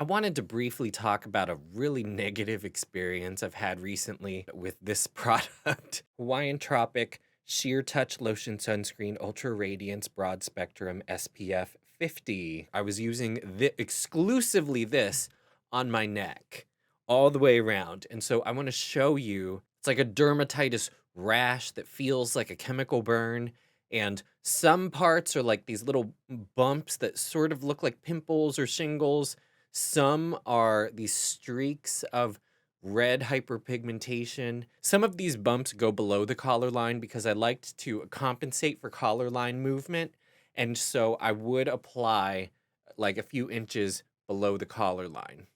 I wanted to briefly talk about a really negative experience I've had recently with this product. Hawaiian Tropic Sheer Touch Lotion Sunscreen Ultra Radiance Broad Spectrum SPF 50. I was using exclusively this on my neck all the way around. And so I want to show you it's like a dermatitis rash that feels like a chemical burn. And some parts are like these little bumps that sort of look like pimples or shingles. Some are these streaks of red hyperpigmentation. Some of these bumps go below the collar line because I liked to compensate for collar line movement. And so I would apply like a few inches below the collar line.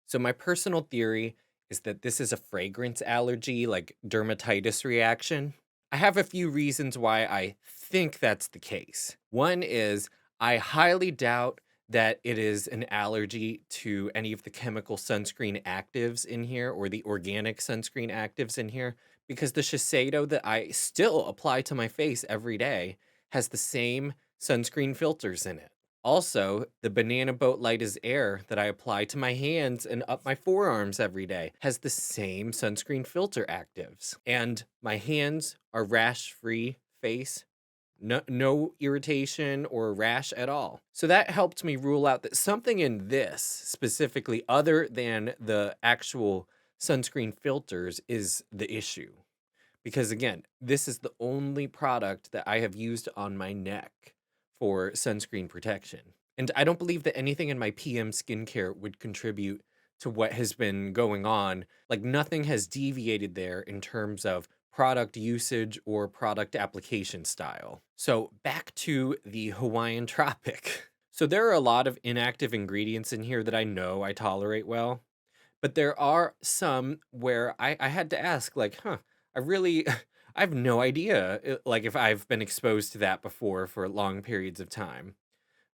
So my personal theory is that this is a fragrance allergy, like dermatitis reaction. I have a few reasons why I think that's the case. One is I highly doubt that it is an allergy to any of the chemical sunscreen actives in here or the organic sunscreen actives in here because the Shiseido that I still apply to my face every day has the same sunscreen filters in it. Also, the Banana Boat Light as Air that I apply to my hands and up my forearms every day has the same sunscreen filter actives. And my hands are rash-free face, no irritation or rash at all. So that helped me rule out that something in this specifically, other than the actual sunscreen filters, is the issue. Because again, this is the only product that I have used on my neck for sunscreen protection. And I don't believe that anything in my PM skincare would contribute to what has been going on. Like nothing has deviated there in terms of product usage or product application style. So back to the Hawaiian Tropic. So there are a lot of inactive ingredients in here that I know I tolerate well. But there are some where I had to ask, like, huh, I really, I have no idea, like, if I've been exposed to that before for long periods of time.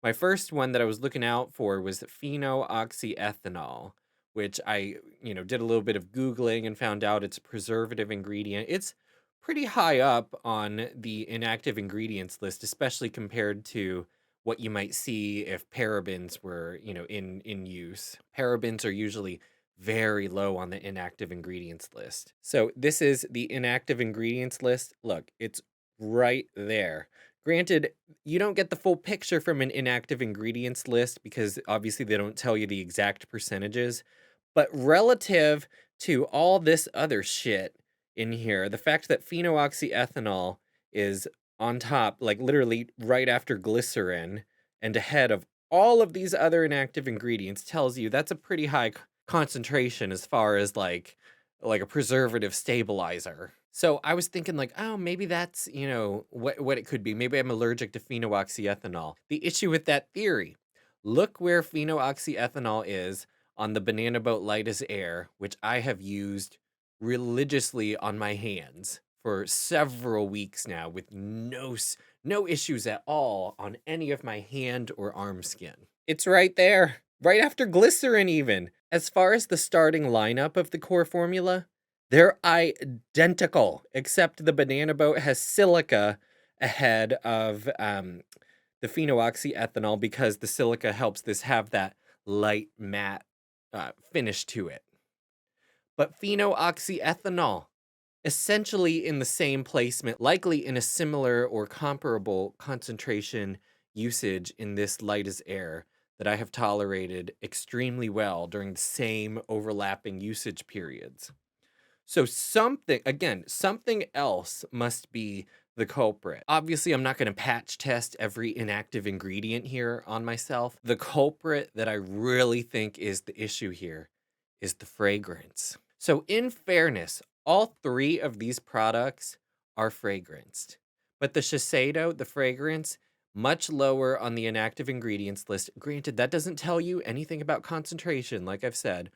My first one that I was looking out for was phenoxyethanol, which I did a little bit of Googling and found out it's a preservative ingredient. It's pretty high up on the inactive ingredients list, especially compared to what you might see if parabens were in use. Parabens are usually very low on the inactive ingredients list. So this is the inactive ingredients list. Look, it's right there. Granted, you don't get the full picture from an inactive ingredients list because obviously they don't tell you the exact percentages. But relative to all this other shit in here, the fact that phenoxyethanol is on top, like literally right after glycerin and ahead of all of these other inactive ingredients tells you that's a pretty high concentration as far as like a preservative stabilizer. So I was thinking like, oh, maybe that's what it could be. Maybe I'm allergic to phenoxyethanol. The issue with that theory, look where phenoxyethanol is on the Banana Boat Light as Air, which I have used religiously on my hands for several weeks now with no issues at all on any of my hand or arm skin. It's right there, right after glycerin even. As far as the starting lineup of the core formula, they're identical, except the Banana Boat has silica ahead of the phenoxyethanol because the silica helps this have that light matte finish to it. But phenoxyethanol, essentially in the same placement, likely in a similar or comparable concentration usage in this light as air that I have tolerated extremely well during the same overlapping usage periods. So something else must be the culprit. Obviously, I'm not going to patch test every inactive ingredient here on myself. The culprit that I really think is the issue here is the fragrance. So in fairness, all three of these products are fragranced. But the Shiseido, the fragrance, much lower on the inactive ingredients list. Granted, that doesn't tell you anything about concentration, like I've said,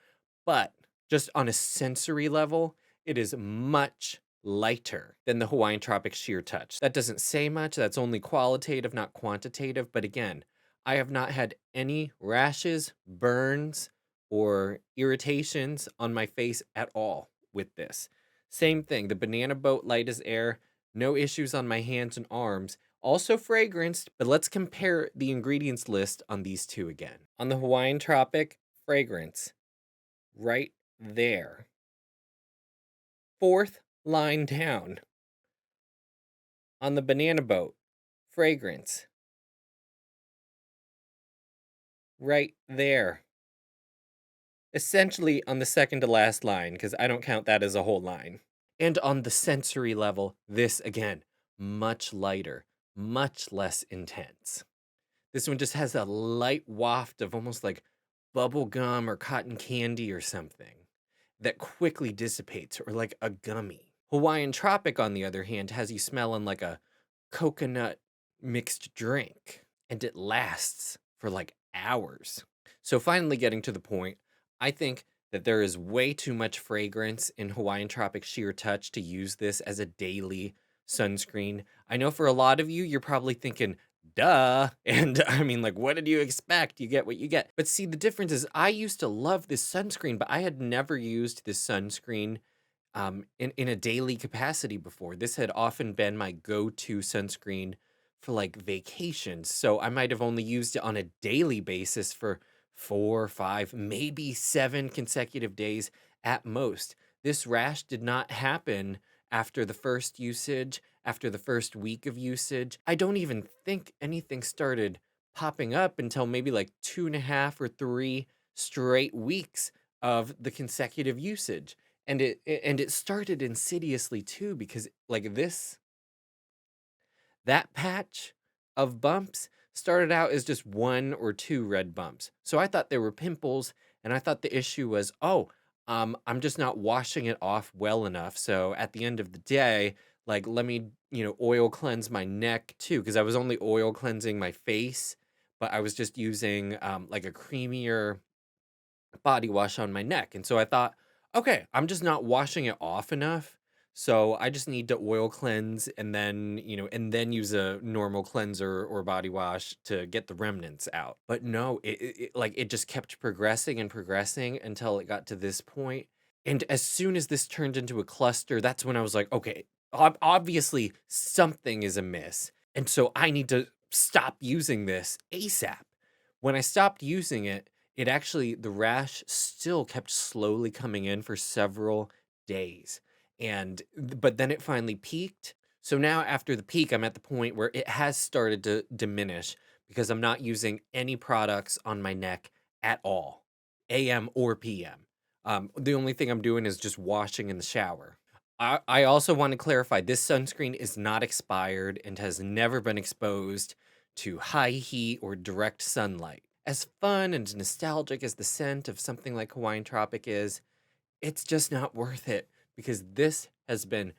but just on a sensory level, it is much lighter than the Hawaiian Tropic Sheer Touch. That doesn't say much. That's only qualitative, not quantitative. But again, I have not had any rashes, burns, or irritations on my face at all with this. Same thing, the banana boat light as air, no issues on my hands and arms. Also fragranced, but let's compare the ingredients list on these two again. On the Hawaiian Tropic, fragrance, right there. Fourth line down. On the banana boat, fragrance, right there. Essentially on the second to last line, because I don't count that as a whole line. And on the sensory level, this again, much lighter, much less intense. This one just has a light waft of almost like bubble gum or cotton candy or something that quickly dissipates, or like a gummy. Hawaiian Tropic, on the other hand, has you smelling like a coconut mixed drink, and it lasts for like hours. So, finally, getting to the point, I think that there is way too much fragrance in Hawaiian Tropic Sheer Touch to use this as a daily sunscreen. I know for a lot of you, you're probably thinking, duh. And I mean, like, what did you expect? You get what you get. But see, the difference is I used to love this sunscreen, but I had never used this sunscreen in a daily capacity before. This had often been my go-to sunscreen for like vacations. So I might have only used it on a daily basis for 4, 5, maybe 7 consecutive days at most. This rash did not happen after the first usage, after the first week of usage. I don't even think anything started popping up until maybe like 2.5 or 3 straight weeks of the consecutive usage. And it started insidiously too, because like that patch of bumps started out as just 1 or 2 red bumps. So I thought they were pimples, and I thought the issue was, oh, I'm just not washing it off well enough. So at the end of the day, like, let me, oil cleanse my neck too, because I was only oil cleansing my face, but I was just using like a creamier body wash on my neck. And so I thought, okay, I'm just not washing it off enough. So I just need to oil cleanse, and then use a normal cleanser or body wash to get the remnants out. But no, it just kept progressing and progressing until it got to this point. And as soon as this turned into a cluster, that's when I was like, okay, obviously something is amiss. And so I need to stop using this ASAP. When I stopped using it, the rash still kept slowly coming in for several days. But then it finally peaked. So now after the peak, I'm at the point where it has started to diminish because I'm not using any products on my neck at all, AM or PM. The only thing I'm doing is just washing in the shower. I also want to clarify, this sunscreen is not expired and has never been exposed to high heat or direct sunlight. As fun and nostalgic as the scent of something like Hawaiian Tropic is, it's just not worth it because this has been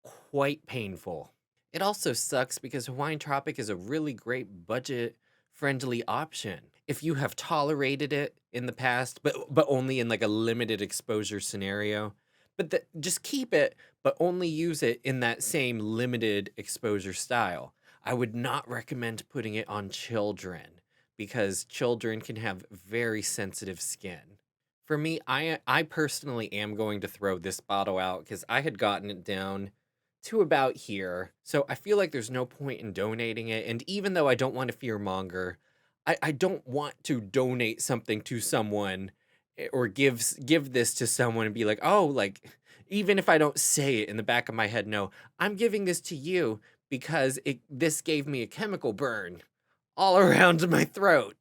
quite painful. It also sucks because Hawaiian Tropic is a really great budget friendly option. If you have tolerated it in the past, but only in like a limited exposure scenario, just keep it, but only use it in that same limited exposure style. I would not recommend putting it on children because children can have very sensitive skin. For me, I personally am going to throw this bottle out because I had gotten it down to about here. So I feel like there's no point in donating it. And even though I don't want to fearmonger, I don't want to donate something to someone, or give this to someone and be like, oh, like, even if I don't say it in the back of my head, no, I'm giving this to you because this gave me a chemical burn all around my throat.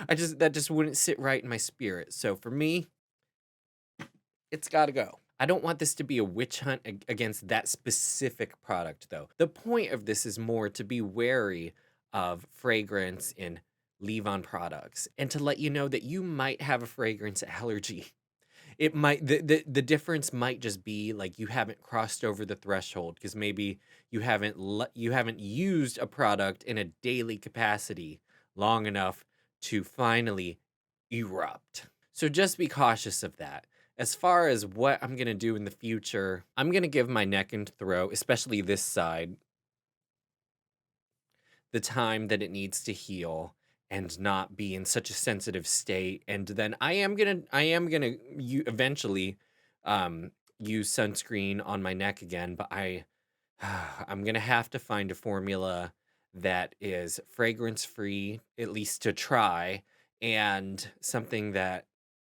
That just wouldn't sit right in my spirit. So for me, it's got to go. I don't want this to be a witch hunt against that specific product, though. The point of this is more to be wary of fragrance in leave-on products and to let you know that you might have a fragrance allergy. It might the difference might just be, like, you haven't crossed over the threshold because maybe you haven't used a product in a daily capacity long enough to finally erupt. So just be cautious of that. As far as what I'm gonna do in the future, I'm gonna give my neck and throat, especially this side, the time that it needs to heal and not be in such a sensitive state. And then I am gonna eventually um use sunscreen on my neck again, but I'm gonna have to find a formula that is fragrance free, at least to try, and something that,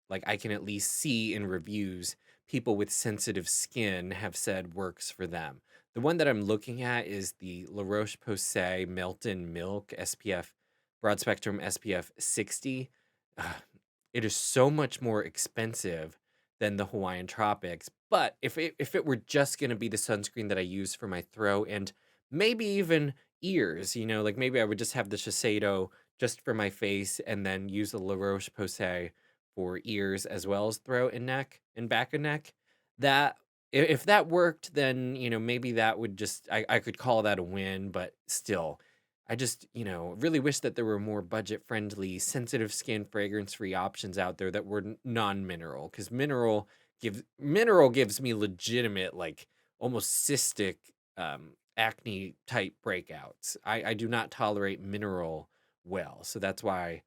like, I can at least see in reviews people with sensitive skin have said works for them. The one that I'm looking at is the La Roche-Posay Melt-In Milk SPF Broad Spectrum SPF 60. Ugh, it is so much more expensive than the Hawaiian Tropics, but if it were just gonna be the sunscreen that I use for my throat and maybe even ears, like, maybe I would just have the Shiseido just for my face and then use the La Roche-Posay for ears as well as throat and neck and back of neck. That if that worked, then, maybe that would just I could call that a win, but still, I just, really wish that there were more budget-friendly, sensitive skin, fragrance-free options out there that were non-mineral. Because mineral gives me legitimate, like, almost cystic, acne type breakouts. I do not tolerate mineral well, so that's why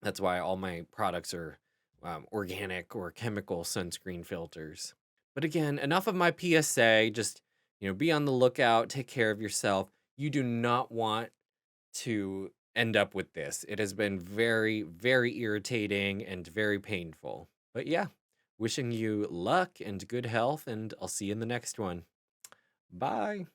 all my products are organic or chemical sunscreen filters. But again, enough of my PSA. Just, be on the lookout, take care of yourself. You do not want to end up with this. It has been very, very irritating and very painful. But yeah, wishing you luck and good health, and I'll see you in the next one. Bye.